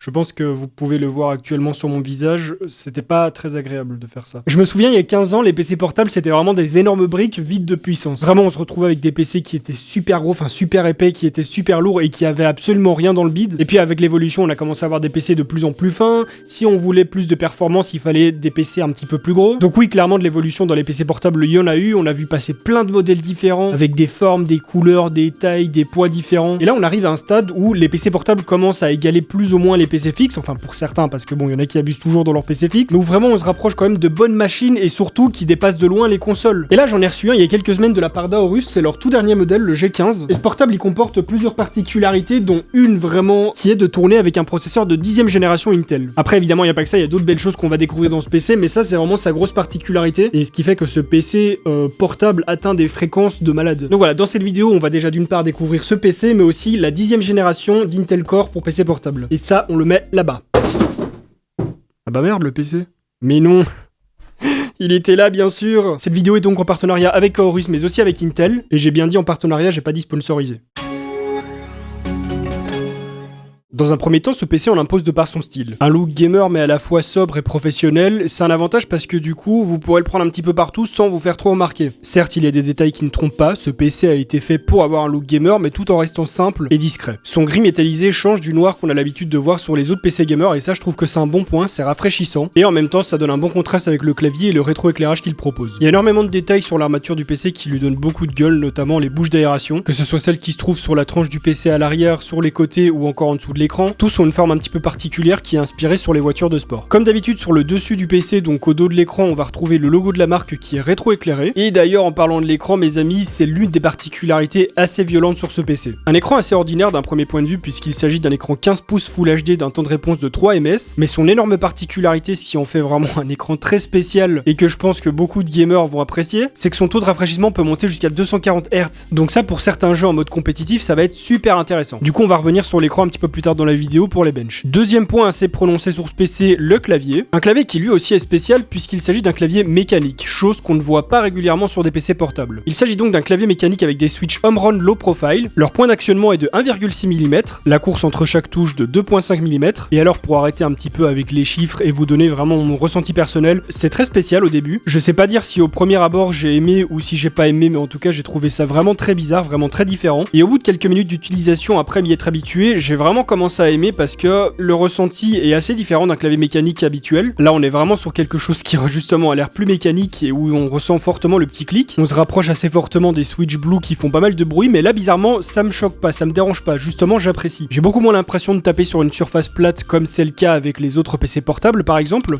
Je pense que vous pouvez le voir actuellement sur mon visage, c'était pas très agréable de faire ça. Je me souviens, il y a 15 ans, les PC portables, c'était vraiment des énormes briques vides de puissance. Vraiment, on se retrouvait avec des PC qui étaient super gros, enfin super épais, qui étaient super lourds et qui avaient absolument rien dans le bide. Et puis avec l'évolution, on a commencé à avoir des PC de plus en plus fins. Si on voulait plus de performance, il fallait des PC un petit peu plus gros. Donc oui, clairement, de l'évolution dans les PC portables, il y en a eu. On a vu passer plein de modèles différents, avec des formes, des couleurs, des tailles, des poids différents. Et là, on arrive à un stade où les PC portables commencent à égaler plus ou moins les PC fixes, enfin pour certains, parce que bon, il y en a qui abusent toujours dans leur PC fixe, mais où vraiment on se rapproche quand même de bonnes machines et surtout qui dépassent de loin les consoles. Et là, j'en ai reçu un il y a quelques semaines de la part d'Aorus, c'est leur tout dernier modèle, le G15. Et ce portable, il comporte plusieurs particularités, dont une vraiment qui est de tourner avec un processeur de 10e génération Intel. Après, évidemment, il n'y a pas que ça, il y a d'autres belles choses qu'on va découvrir dans ce PC, mais ça, c'est vraiment sa grosse particularité, et ce qui fait que ce PC portable atteint des fréquences de malade. Donc voilà, dans cette vidéo, on va déjà d'une part découvrir ce PC, mais aussi la 10e génération d'Intel Core pour PC portable. Et ça, on le met là-bas. Ah bah merde, le PC. Mais non. Il était là, bien sûr. Cette vidéo est donc en partenariat avec Aorus, mais aussi avec Intel. Et j'ai bien dit en partenariat, j'ai pas dit sponsorisé. Dans un premier temps, ce PC on l'impose de par son style. Un look gamer mais à la fois sobre et professionnel, c'est un avantage parce que du coup, vous pourrez le prendre un petit peu partout sans vous faire trop remarquer. Certes, il y a des détails qui ne trompent pas, ce PC a été fait pour avoir un look gamer mais tout en restant simple et discret. Son gris métallisé change du noir qu'on a l'habitude de voir sur les autres PC gamers et ça je trouve que c'est un bon point, c'est rafraîchissant. Et en même temps, ça donne un bon contraste avec le clavier et le rétroéclairage qu'il propose. Il y a énormément de détails sur l'armature du PC qui lui donnent beaucoup de gueule, notamment les bouches d'aération, que ce soit celles qui se trouvent sur la tranche du PC à l'arrière, sur les côtés ou encore en dessous de l'écran, tous ont une forme un petit peu particulière qui est inspirée sur les voitures de sport. Comme d'habitude sur le dessus du PC, donc au dos de l'écran, on va retrouver le logo de la marque qui est rétroéclairé. Et d'ailleurs en parlant de l'écran, mes amis, c'est l'une des particularités assez violentes sur ce PC. Un écran assez ordinaire d'un premier point de vue puisqu'il s'agit d'un écran 15 pouces Full HD d'un temps de réponse de 3 ms, mais son énorme particularité, ce qui en fait vraiment un écran très spécial et que je pense que beaucoup de gamers vont apprécier, c'est que son taux de rafraîchissement peut monter jusqu'à 240 Hz. Donc ça pour certains jeux en mode compétitif, ça va être super intéressant. Du coup on va revenir sur l'écran un petit peu plus tard dans la vidéo pour les benches. Deuxième point assez prononcé sur ce PC, le clavier. Un clavier qui lui aussi est spécial puisqu'il s'agit d'un clavier mécanique, chose qu'on ne voit pas régulièrement sur des PC portables. Il s'agit donc d'un clavier mécanique avec des switches home run low profile. Leur point d'actionnement est de 1,6 mm, la course entre chaque touche de 2,5 mm. Et alors pour arrêter un petit peu avec les chiffres et vous donner vraiment mon ressenti personnel, c'est très spécial au début. Je sais pas dire si au premier abord j'ai aimé ou si j'ai pas aimé, mais en tout cas j'ai trouvé ça vraiment très bizarre, vraiment très différent. Et au bout de quelques minutes d'utilisation après m'y être habitué, j'ai vraiment commencé à aimer parce que le ressenti est assez différent d'un clavier mécanique habituel. Là, on est vraiment sur quelque chose qui justement a l'air plus mécanique et où on ressent fortement le petit clic. On se rapproche assez fortement des Switch Blue qui font pas mal de bruit, mais là, bizarrement, ça me choque pas, ça me dérange pas. Justement, j'apprécie. J'ai beaucoup moins l'impression de taper sur une surface plate comme c'est le cas avec les autres PC portables, par exemple.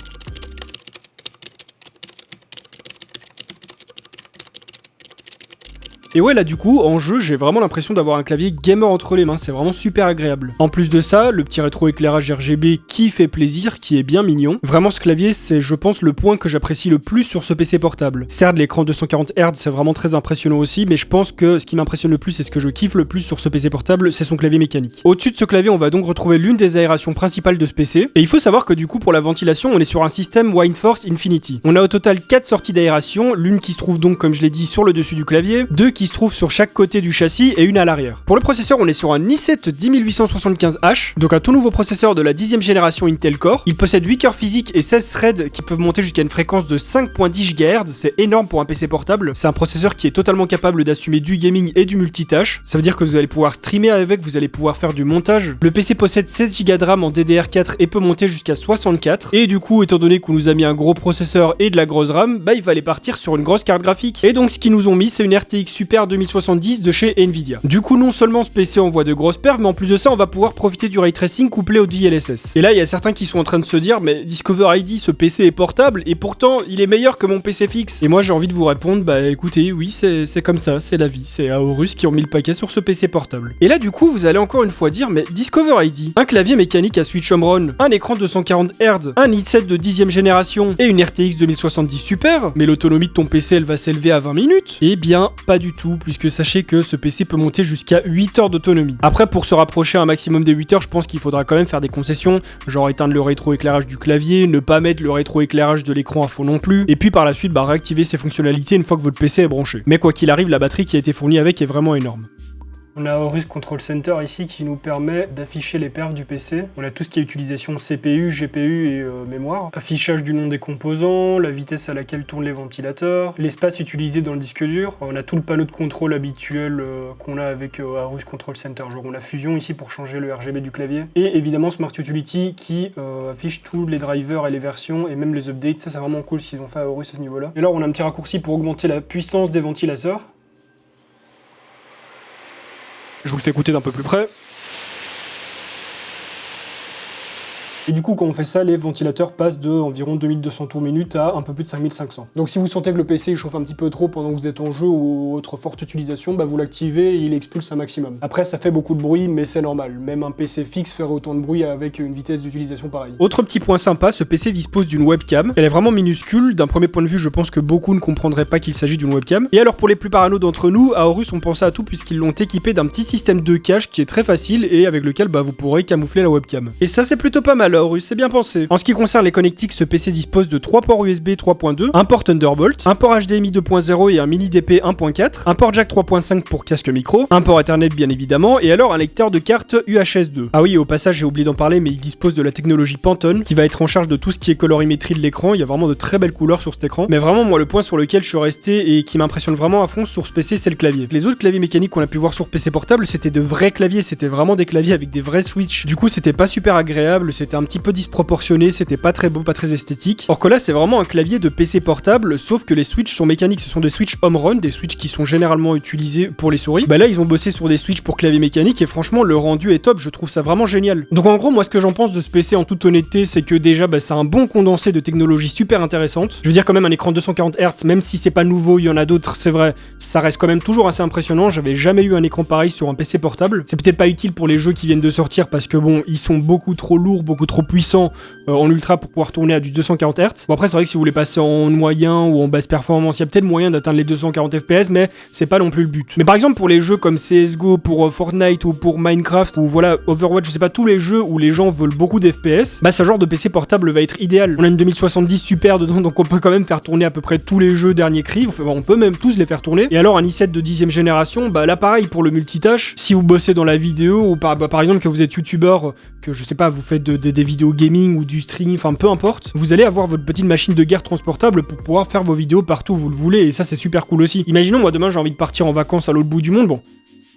Et ouais, là du coup, en jeu, j'ai vraiment l'impression d'avoir un clavier gamer entre les mains, c'est vraiment super agréable. En plus de ça, le petit rétroéclairage RGB qui fait plaisir, qui est bien mignon. Vraiment, ce clavier, c'est je pense le point que j'apprécie le plus sur ce PC portable. Certes, l'écran 240 Hz, c'est vraiment très impressionnant aussi, mais je pense que ce qui m'impressionne le plus et ce que je kiffe le plus sur ce PC portable, c'est son clavier mécanique. Au-dessus de ce clavier, on va donc retrouver l'une des aérations principales de ce PC. Et il faut savoir que du coup, pour la ventilation, on est sur un système Windforce Infinity. On a au total 4 sorties d'aération, l'une qui se trouve donc, comme je l'ai dit, sur le dessus du clavier, 2 qui se trouve sur chaque côté du châssis et une à l'arrière. Pour le processeur, on est sur un i7 10875H, donc un tout nouveau processeur de la 10e génération Intel Core. Il possède 8 cœurs physiques et 16 threads qui peuvent monter jusqu'à une fréquence de 5.10 GHz, c'est énorme pour un PC portable. C'est un processeur qui est totalement capable d'assumer du gaming et du multitâche. Ça veut dire que vous allez pouvoir streamer avec, vous allez pouvoir faire du montage. Le PC possède 16 Go de RAM en DDR4 et peut monter jusqu'à 64. Et du coup, étant donné qu'on nous a mis un gros processeur et de la grosse RAM, bah il fallait partir sur une grosse carte graphique. Et donc ce qu'ils nous ont mis, c'est une RTX Super 2070 de chez Nvidia. Du coup, non seulement ce PC envoie de grosses perfs, mais en plus de ça, on va pouvoir profiter du ray tracing couplé au DLSS. Et là, il y a certains qui sont en train de se dire, mais Discover ID, ce PC est portable, et pourtant, il est meilleur que mon PC fixe. Et moi, j'ai envie de vous répondre, bah écoutez, oui, c'est comme ça, c'est la vie. C'est Aorus qui ont mis le paquet sur ce PC portable. Et là, du coup, vous allez encore une fois dire, mais Discover ID, un clavier mécanique à switch home run, un écran de 240 Hz, un i7 de 10e génération et une RTX 2070 Super, mais l'autonomie de ton PC, elle va s'élever à 20 minutes? Eh bien, pas du tout, puisque sachez que ce PC peut monter jusqu'à 8 heures d'autonomie. Après, pour se rapprocher un maximum des 8 heures, je pense qu'il faudra quand même faire des concessions, genre éteindre le rétroéclairage du clavier, ne pas mettre le rétroéclairage de l'écran à fond non plus, et puis par la suite, réactiver ses fonctionnalités une fois que votre PC est branché. Mais quoi qu'il arrive, la batterie qui a été fournie avec est vraiment énorme. On a Aorus Control Center ici qui nous permet d'afficher les perfs du PC. On a tout ce qui est utilisation CPU, GPU et mémoire. Affichage du nom des composants, la vitesse à laquelle tournent les ventilateurs, l'espace utilisé dans le disque dur. On a tout le panneau de contrôle habituel qu'on a avec Aorus Control Center. Genre on a Fusion ici pour changer le RGB du clavier. Et évidemment Smart Utility qui affiche tous les drivers et les versions et même les updates. Ça c'est vraiment cool ce qu'ils ont fait à Aorus à ce niveau-là. Et là on a un petit raccourci pour augmenter la puissance des ventilateurs. Je vous le fais écouter d'un peu plus près. Et du coup, quand on fait ça, les ventilateurs passent de environ 2200 tours minute à un peu plus de 5500. Donc si vous sentez que le PC il chauffe un petit peu trop pendant que vous êtes en jeu ou autre forte utilisation, bah vous l'activez et il expulse un maximum. Après, ça fait beaucoup de bruit, mais c'est normal. Même un PC fixe ferait autant de bruit avec une vitesse d'utilisation pareille. Autre petit point sympa, ce PC dispose d'une webcam. Elle est vraiment minuscule. D'un premier point de vue, je pense que beaucoup ne comprendraient pas qu'il s'agit d'une webcam. Et alors pour les plus parano d'entre nous, à Aorus, on pensait à tout puisqu'ils l'ont équipé d'un petit système de cache qui est très facile et avec lequel bah, vous pourrez camoufler la webcam. Et ça, c'est plutôt pas mal. Aorus, c'est bien pensé. En ce qui concerne les connectiques, ce PC dispose de 3 ports USB 3.2, un port Thunderbolt, un port HDMI 2.0 et un mini DP 1.4, un port jack 3.5 pour casque micro, un port Ethernet bien évidemment, et alors un lecteur de carte UHS 2. Ah oui, au passage, j'ai oublié d'en parler, mais il dispose de la technologie Pantone qui va être en charge de tout ce qui est colorimétrie de l'écran. Il y a vraiment de très belles couleurs sur cet écran. Mais vraiment, moi, le point sur lequel je suis resté et qui m'impressionne vraiment à fond sur ce PC, c'est le clavier. Les autres claviers mécaniques qu'on a pu voir sur PC portable, c'était de vrais claviers, c'était vraiment des claviers avec des vrais switches. Du coup, c'était pas super agréable, c'était un petit peu disproportionné, c'était pas très beau, pas très esthétique. Or que là, c'est vraiment un clavier de PC portable, sauf que les switches sont mécaniques, ce sont des switches home run, des switches qui sont généralement utilisés pour les souris. Bah là, ils ont bossé sur des switches pour clavier mécanique et franchement, le rendu est top, je trouve ça vraiment génial. Donc en gros, moi, ce que j'en pense de ce PC en toute honnêteté, c'est que déjà, bah, c'est un bon condensé de technologies super intéressantes. Je veux dire, quand même, un écran 240 Hz, même si c'est pas nouveau, il y en a d'autres, c'est vrai, ça reste quand même toujours assez impressionnant. J'avais jamais eu un écran pareil sur un PC portable. C'est peut-être pas utile pour les jeux qui viennent de sortir parce que bon, ils sont beaucoup trop lourds, beaucoup trop puissants en ultra pour pouvoir tourner à du 240 Hz. Bon après c'est vrai que si vous voulez passer en moyen ou en basse performance, il y a peut-être moyen d'atteindre les 240 FPS, mais c'est pas non plus le but. Mais par exemple pour les jeux comme CSGO, pour Fortnite ou pour Minecraft ou voilà Overwatch, je sais pas, tous les jeux où les gens veulent beaucoup d'FPS, bah ce genre de PC portable va être idéal. On a une 2070 super dedans, donc on peut quand même faire tourner à peu près tous les jeux dernier cri, on peut même tous les faire tourner. Et alors un i7 de 10ème génération, bah là pareil pour le multitâche, si vous bossez dans la vidéo ou par exemple que vous êtes youtubeur, que je sais pas, vous faites des vidéos gaming ou du streaming, enfin peu importe, vous allez avoir votre petite machine de guerre transportable pour pouvoir faire vos vidéos partout où vous le voulez, et ça c'est super cool aussi. Imaginons moi demain j'ai envie de partir en vacances à l'autre bout du monde, bon,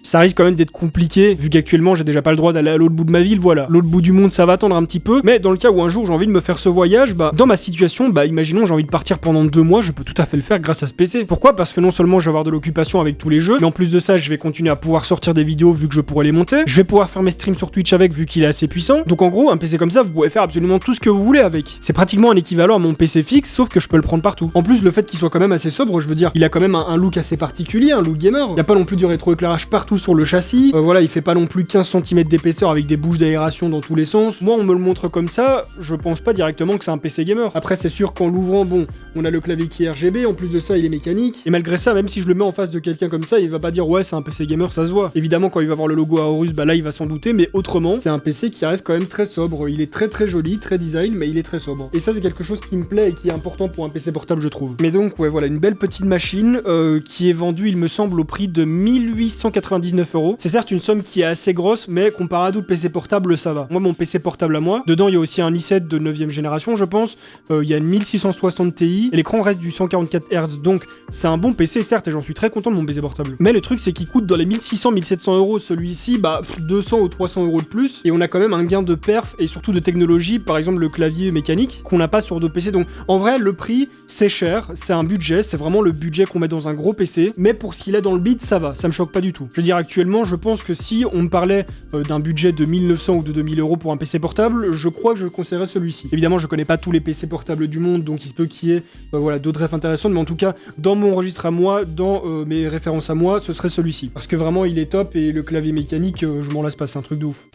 ça risque quand même d'être compliqué, vu qu'actuellement j'ai déjà pas le droit d'aller à l'autre bout de ma ville, voilà. L'autre bout du monde ça va attendre un petit peu, mais dans le cas où un jour j'ai envie de me faire ce voyage, bah dans ma situation, bah imaginons j'ai envie de partir pendant 2 mois, je peux tout à fait le faire grâce à ce PC. Pourquoi ? Parce que non seulement je vais avoir de l'occupation avec tous les jeux, mais en plus de ça je vais continuer à pouvoir sortir des vidéos vu que je pourrai les monter, je vais pouvoir faire mes streams sur Twitch avec vu qu'il est assez puissant, donc en gros un PC comme ça vous pouvez faire absolument tout ce que vous voulez avec. C'est pratiquement un équivalent à mon PC fixe, sauf que je peux le prendre partout. En plus le fait qu'il soit quand même assez sobre, je veux dire, il a quand même un look assez particulier, un look gamer, il y a pas non plus du rétroéclairage partout sur le châssis. Voilà, il fait pas non plus 15 cm d'épaisseur avec des bouches d'aération dans tous les sens. Moi, on me le montre comme ça, je pense pas directement que c'est un PC gamer. Après, c'est sûr qu'en l'ouvrant, bon, on a le clavier qui est RGB, en plus de ça, il est mécanique. Et malgré ça, même si je le mets en face de quelqu'un comme ça, il va pas dire ouais, c'est un PC gamer, ça se voit. Évidemment, quand il va voir le logo Aorus, bah là, il va s'en douter, mais autrement, c'est un PC qui reste quand même très sobre. Il est très très joli, très design, mais il est très sobre. Et ça, c'est quelque chose qui me plaît et qui est important pour un PC portable, je trouve. Mais donc, ouais, voilà, une belle petite machine qui est vendue, il me semble, au prix de 1899 €. C'est certes une somme qui est assez grosse, mais comparé à d'autres PC portables, ça va. Moi, mon PC portable à moi, dedans, il y a aussi un i7 de 9ème génération, je pense. Il y a une 1660 Ti, et l'écran reste du 144 Hz, donc c'est un bon PC, certes, et j'en suis très content de mon PC portable. Mais le truc, c'est qu'il coûte dans les 1600-1700 €, celui-ci, bah, 200 ou 300 € de plus, et on a quand même un gain de perf, et surtout de technologie, par exemple le clavier mécanique, qu'on n'a pas sur d'autres PC. Donc, en vrai, le prix, c'est cher, c'est un budget, c'est vraiment le budget qu'on met dans un gros PC, mais pour ce qu'il a dans le bid, ça va, ça me choque pas du tout. Je veux dire, actuellement, je pense que si on me parlait d'un budget de 1900 ou de 2000 € pour un PC portable, je crois que je conseillerais celui-ci. Évidemment, je connais pas tous les PC portables du monde, donc il se peut qu'il y ait voilà, d'autres refs intéressantes, mais en tout cas, dans mon registre à moi, dans mes références à moi, ce serait celui-ci. Parce que vraiment, il est top, et le clavier mécanique, je m'en lasse pas, c'est un truc de ouf.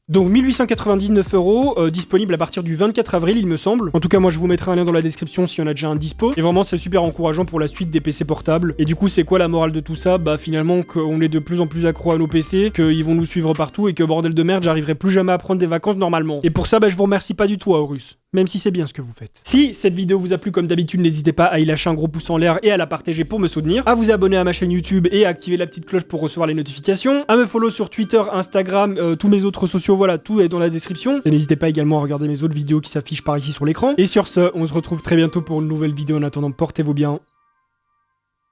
Donc 1899 €, disponible à partir du 24 avril il me semble. En tout cas moi je vous mettrai un lien dans la description s'il y en a déjà un dispo. Et vraiment c'est super encourageant pour la suite des PC portables. Et du coup c'est quoi la morale de tout ça ? Bah finalement qu'on est de plus en plus accro à nos PC, qu'ils vont nous suivre partout et que bordel de merde j'arriverai plus jamais à prendre des vacances normalement. Et pour ça bah je vous remercie pas du tout Aorus. même si c'est bien ce que vous faites. Si cette vidéo vous a plu, comme d'habitude, n'hésitez pas à y lâcher un gros pouce en l'air et à la partager pour me soutenir, à vous abonner à ma chaîne YouTube et à activer la petite cloche pour recevoir les notifications, à me follow sur Twitter, Instagram, tous mes autres sociaux, voilà, tout est dans la description. Et n'hésitez pas également à regarder mes autres vidéos qui s'affichent par ici sur l'écran. Et sur ce, on se retrouve très bientôt pour une nouvelle vidéo. En attendant, portez-vous bien.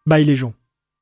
Bye les gens.